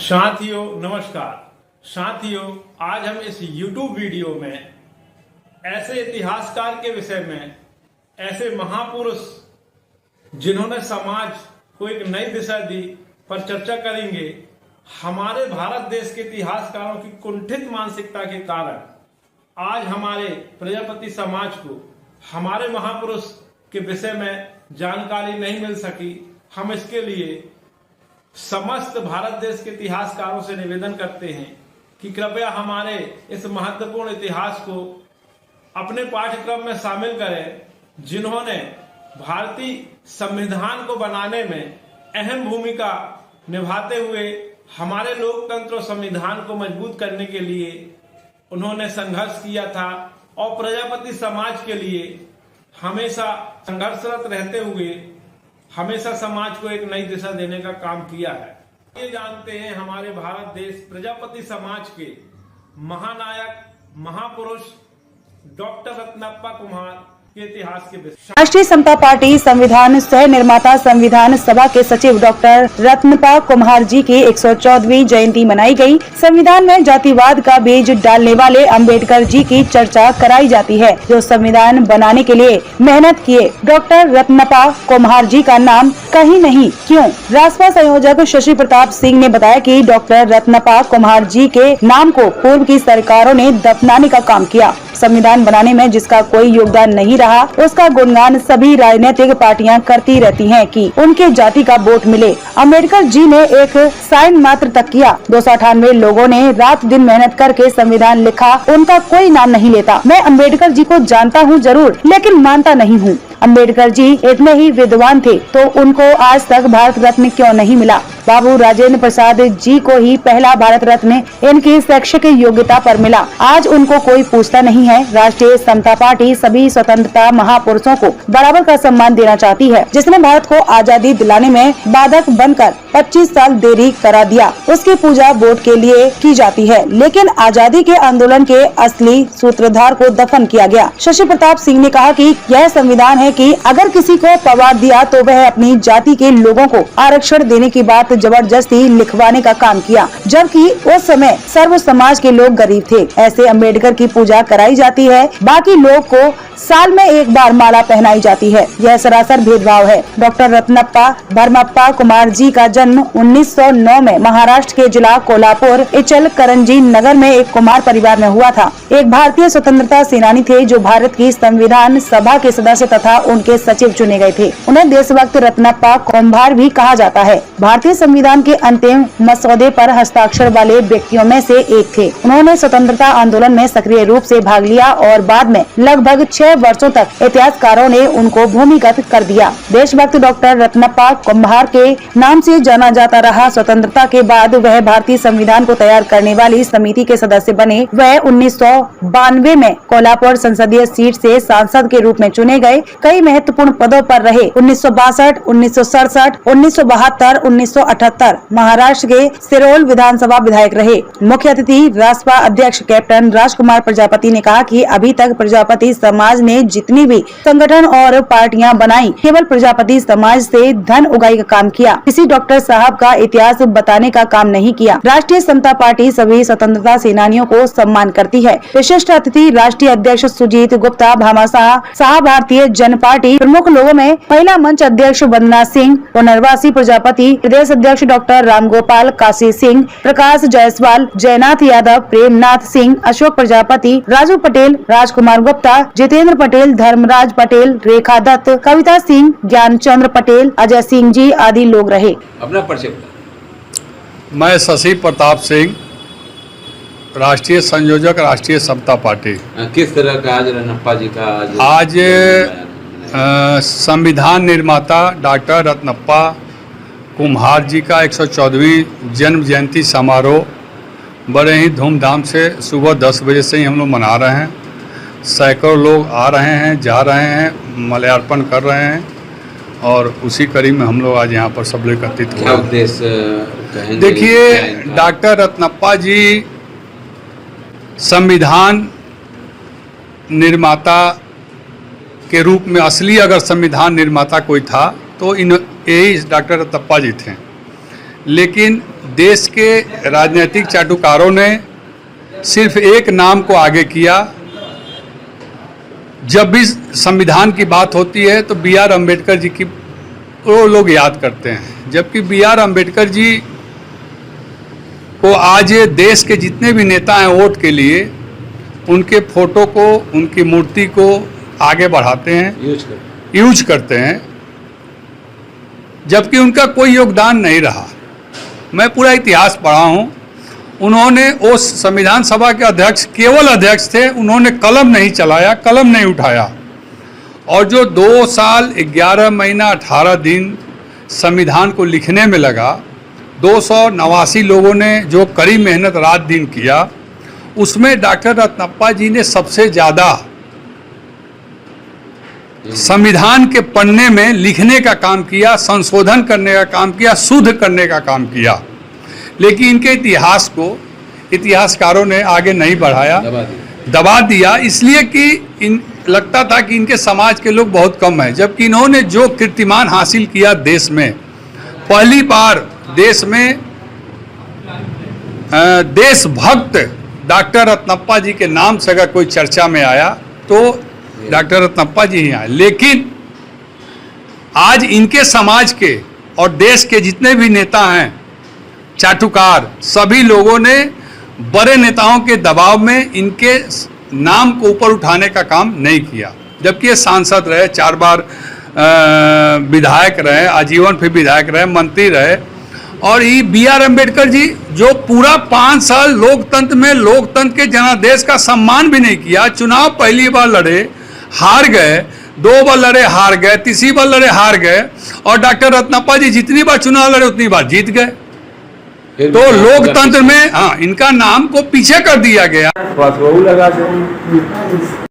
साथियों नमस्कार। साथियों, आज हम इस YouTube वीडियो में ऐसे इतिहासकार के विषय में, ऐसे महापुरुष जिन्होंने समाज को एक नई दिशा दी पर चर्चा करेंगे। हमारे भारत देश के इतिहासकारों की कुंठित मानसिकता के कारण आज हमारे प्रजापति समाज को हमारे महापुरुष के विषय में जानकारी नहीं मिल सकी। हम इसके लिए समस्त भारत देश के इतिहासकारों से निवेदन करते हैं कि कृपया हमारे इस महत्वपूर्ण इतिहास को अपने पाठ्यक्रम में शामिल करें, जिन्होंने भारतीय संविधान को बनाने में अहम भूमिका निभाते हुए हमारे लोकतंत्र और संविधान को मजबूत करने के लिए उन्होंने संघर्ष किया था और प्रजापति समाज के लिए हमेशा संघर्षरत रहते हुए हमेशा समाज को एक नई दिशा देने का काम किया है। ये जानते हैं हमारे भारत देश प्रजापति समाज के महानायक महापुरुष डॉक्टर रत्नप्पा कुमार के इतिहास के विषय। राष्ट्रीय समता पार्टी संविधान सह निर्माता संविधान सभा के सचिव डॉक्टर रत्नप्पा कुमार जी की 114वीं जयंती मनाई गई। संविधान में जातिवाद का बीज डालने वाले अंबेडकर जी की चर्चा कराई जाती है, जो संविधान बनाने के लिए मेहनत किए। डॉक्टर रत्नप्पा कुमार जी का नाम कहीं नहीं क्यों? रासपा संयोजक शशि प्रताप सिंह ने बताया कि डॉक्टर रत्नप्पा कुमार जी के नाम को पूर्व की सरकारों ने दफनाने का काम किया। संविधान बनाने में जिसका कोई योगदान नहीं रहा, उसका गुणगान सभी राजनीतिक पार्टियां करती रहती हैं कि उनके जाति का वोट मिले। अम्बेडकर जी ने एक साइन मात्र तक किया। 298 लोगों ने रात दिन मेहनत करके संविधान लिखा, उनका कोई नाम नहीं लेता। मैं अम्बेडकर जी को जानता हूँ जरूर, लेकिन मानता नहीं हूँ। अम्बेडकर जी इतने ही विद्वान थे तो उनको आज तक भारत रत्न क्यों नहीं मिला? बाबू राजेंद्र प्रसाद जी को ही पहला भारत रत्न इनकी शैक्षिक योग्यता पर मिला। आज उनको कोई पूछता नहीं है। राष्ट्रीय समता पार्टी सभी स्वतंत्रता महापुरुषों को बराबर का सम्मान देना चाहती है। जिसने भारत को आजादी दिलाने में बाधक बनकर 25 साल देरी करा दिया, उसकी पूजा वोट के लिए की जाती है, लेकिन आजादी के आंदोलन के असली सूत्रधार को दफन किया गया। शशि प्रताप सिंह ने कहा कि यह संविधान है कि अगर किसी को पवार दिया तो वह अपनी जाति के लोगों को आरक्षण देने की बात जबरदस्ती लिखवाने का काम किया, जबकि उस समय सर्व समाज के लोग गरीब थे। ऐसे अम्बेडकर की पूजा कराई जाती है, बाकी लोग को साल में एक बार माला पहनाई जाती है। यह सरासर भेदभाव है। डॉक्टर रत्नप्पा भरमप्पा कुमार जी का जन्म 1909 में महाराष्ट्र के जिला कोल्हापुर इचलकरंजी नगर में एक कुमार परिवार में हुआ था। एक भारतीय स्वतंत्रता सेनानी थे जो भारत की संविधान सभा के सदस्य तथा उनके सचिव चुने गए थे। उन्हें देशभक्त रत्नप्पा कुम्हार भी कहा जाता है। भारतीय संविधान के अंतिम मसौदे पर हस्ताक्षर वाले व्यक्तियों में से एक थे। उन्होंने स्वतंत्रता आंदोलन में सक्रिय रूप से भाग लिया और बाद में लगभग 6 वर्षों तक इतिहासकारों ने उनको भूमिगत कर दिया। देशभक्त डॉक्टर रत्नप्पा कुम्हार के नाम से जाना जाता रहा। स्वतंत्रता के बाद वह भारतीय संविधान को तैयार करने वाली समिति के सदस्य बने। वह 1992 में कोल्हापुर संसदीय सीट से सांसद के रूप में चुने गए। कई महत्वपूर्ण पदों पर रहे। 1962, 1967, 1972, 1978 महाराष्ट्र के सिरोल विधानसभा विधायक रहे। मुख्य अतिथि रासपा अध्यक्ष कैप्टन राजकुमार प्रजापति ने कहा कि अभी तक प्रजापति समाज ने जितनी भी संगठन और पार्टियां बनाई, केवल प्रजापति समाज से धन उगाई का काम किया। किसी डॉक्टर साहब का इतिहास बताने का काम नहीं किया। राष्ट्रीय समता पार्टी सभी स्वतंत्रता सेनानियों को सम्मान करती है। विशिष्ट अतिथि राष्ट्रीय अध्यक्ष सुजीत गुप्ता भामाशाह, भारतीय जन पार्टी प्रमुख लोगों में महिला मंच अध्यक्ष वंदना सिंह, पुनर्वासी प्रजापति प्रदेश अध्यक्ष डॉक्टर रामगोपाल काशी सिंह, प्रकाश जायसवाल, जयनाथ यादव, प्रेमनाथ सिंह, अशोक प्रजापति, राजू पटेल, राजकुमार गुप्ता, जितेंद्र पटेल, धर्मराज पटेल, रेखा दत्त, कविता सिंह, ज्ञानचंद्र पटेल, अजय सिंह जी आदि लोग रहे। अपना परिचय बता। मैं शशि प्रताप सिंह, राष्ट्रीय संयोजक राष्ट्रीय समता पार्टी। किस तरह का आज रत्नप्पा जी का आज संविधान निर्माता डॉक्टर रत्नप्पा कुम्हार जी का 114वीं जन्म जयंती समारोह बड़े ही धूमधाम से सुबह 10 बजे से ही हम लोग मना रहे हैं। सैकड़ों लोग आ रहे हैं, जा रहे हैं, माल्यार्पण कर रहे हैं और उसी कड़ी में हम लोग आज यहाँ पर सब लोग एकत्रित हुए। क्या उद्देश्य? देखिए, डॉक्टर रत्नप्पा जी संविधान निर्माता के रूप में असली अगर संविधान निर्माता कोई था तो यही डॉक्टर रत्नप्पा जी थे। लेकिन देश के राजनीतिक चाटुकारों ने सिर्फ एक नाम को आगे किया। जब भी संविधान की बात होती है तो B.R. अम्बेडकर जी की वो लोग याद करते हैं, जबकि B.R. अम्बेडकर जी को आज देश के जितने भी नेता हैं वोट के लिए उनके फोटो को, उनकी मूर्ति को आगे बढ़ाते हैं, यूज करते हैं, जबकि उनका कोई योगदान नहीं रहा। मैं पूरा इतिहास पढ़ा हूँ। उन्होंने उस संविधान सभा के अध्यक्ष, केवल अध्यक्ष थे, उन्होंने कलम नहीं चलाया, कलम नहीं उठाया। और जो 2 साल 11 महीना 18 दिन संविधान को लिखने में लगा, 289 लोगों ने जो कड़ी मेहनत रात दिन किया, उसमें डॉक्टर रत्नप्पा जी ने सबसे ज़्यादा संविधान के पढ़ने में, लिखने का काम किया, संशोधन करने का काम किया, शुद्ध करने का काम किया। लेकिन इनके इतिहास को इतिहासकारों ने आगे नहीं बढ़ाया, दबा दिया, इसलिए कि लगता था कि इनके समाज के लोग बहुत कम हैं। जबकि इन्होंने जो कीर्तिमान हासिल किया देश में, पहली बार देश में देशभक्त डॉक्टर रत्नप्पा जी के नाम से अगर कोई चर्चा में आया तो डॉक्टर रत्नप्पा जी ही आए। लेकिन आज इनके समाज के और देश के जितने भी नेता हैं, चाटुकार, सभी लोगों ने बड़े नेताओं के दबाव में इनके नाम को ऊपर उठाने का काम नहीं किया। जबकि ये सांसद रहे, 4 बार विधायक रहे, आजीवन फिर विधायक रहे, मंत्री रहे। और ये B.R. अम्बेडकर जी जो पूरा 5 साल लोकतंत्र में, लोकतंत्र के जनादेश का सम्मान भी नहीं किया। चुनाव पहली बार लड़े, हार गए, 2 बार लड़े, हार गए, तीसरी बार लड़े, हार गए। और डॉक्टर रत्नप्पा जी जितनी बार चुनाव लड़े उतनी बार जीत गए। तो लोकतंत्र में इनका नाम को पीछे कर दिया गया।